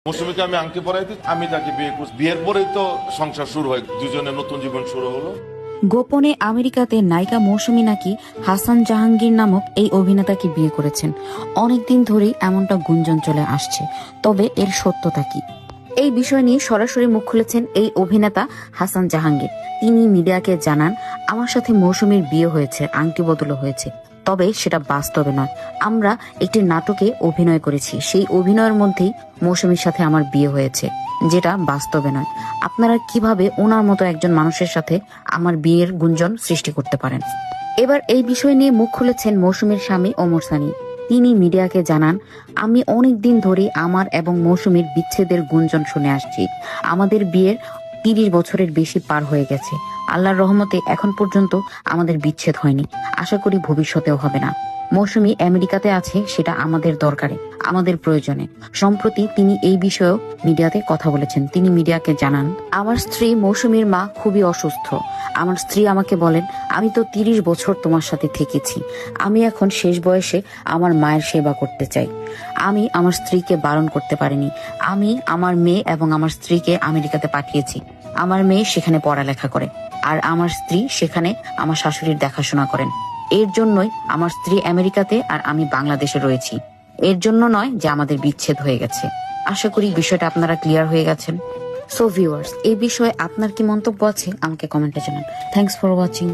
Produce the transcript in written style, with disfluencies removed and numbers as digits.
মৌসুমীকে আমি আংটি পরাইতে, আমি তাকে বিয়ে করছি। বিয়ের পরেই তো সংসার শুরু হয়, দুজনের নতুন জীবন শুরু হলো। গোপনে আমেরিকাতে নায়িকা মৌসুমী নাকি হাসান জাহাঙ্গীর নামক এই অভিনেতাকে বিয়ে করেছেন। অনেকদিন ধরেই এমনটা গুঞ্জন চলে আসছে, তবে এর সত্যতা কি? এই বিষয় নিয়ে সরাসরি মুখ খুলেছেন এই অভিনেতা হাসান জাহাঙ্গীর। তিনি মিডিয়াকে জানান, আমার সাথে মৌসুমীর বিয়ে হয়েছে, আংটি বদলও হয়েছে, তবে সেটা বাস্তবে নয়। আমরা একটি নাটকে অভিনয় করেছি, সেই অভিনয়ের মধ্যেই মৌসুমীর সাথে আমার বিয়ে হয়েছে, যেটা বাস্তবে নয়। আপনারা কিভাবে ওনার মতো একজন মানুষের সাথে আমার বিয়ের গুঞ্জন সৃষ্টি করতে পারেন? এবার এই বিষয় নিয়ে মুখ খুলেছেন মৌসুমীর স্বামী ওমর সানী। তিনি মিডিয়াকে জানান, আমি অনেক দিন ধরে আমার এবং মৌসুমীর বিচ্ছেদের গুঞ্জন শুনে আসছি। আমাদের বিয়ের 30 বছরের বেশি পার হয়ে গেছে। আল্লাহর রহমতে এখন পর্যন্ত আমাদের বিচ্ছেদ হয়নি, আশা করি ভবিষ্যতেও হবে না। মৌসুমী আমেরিকাতে আছে, সেটা আমাদের দরকারে, আমাদের প্রয়োজনে। সম্প্রতি তিনি এই বিষয়েও মিডিয়াতে কথা বলেছেন। তিনি মিডিয়াকে জানান, আমার স্ত্রী মৌসুমীর মা খুবই অসুস্থ। আমার স্ত্রী আমাকে বলেন, আমি তো 30 বছর তোমার সাথে থেকেছি, আমি এখন শেষ বয়সে আমার মায়ের সেবা করতে চাই। আমি আমার স্ত্রীকে বারণ করতে পারিনি। আমি আমার মেয়ে এবং আমার স্ত্রীকে আমেরিকাতে পাঠিয়েছি। আমার মেয়ে সেখানে পড়ালেখা করে, আর আমার স্ত্রী সেখানে আমার শাশুড়ির দেখাশোনা করেন। এর জন্যই আমার স্ত্রী আমেরিকাতে আর আমি বাংলাদেশে রয়েছি। এর জন্য নয় যে আমাদের বিচ্ছেদ হয়ে গেছে। আশা করি বিষয়টা আপনারা ক্লিয়ার হয়ে গেছেন। সো ভিউয়ার্স, এই বিষয়ে আপনার কি মন্তব্য আছে আমাকে কমেন্টে জানান। Thanks for watching.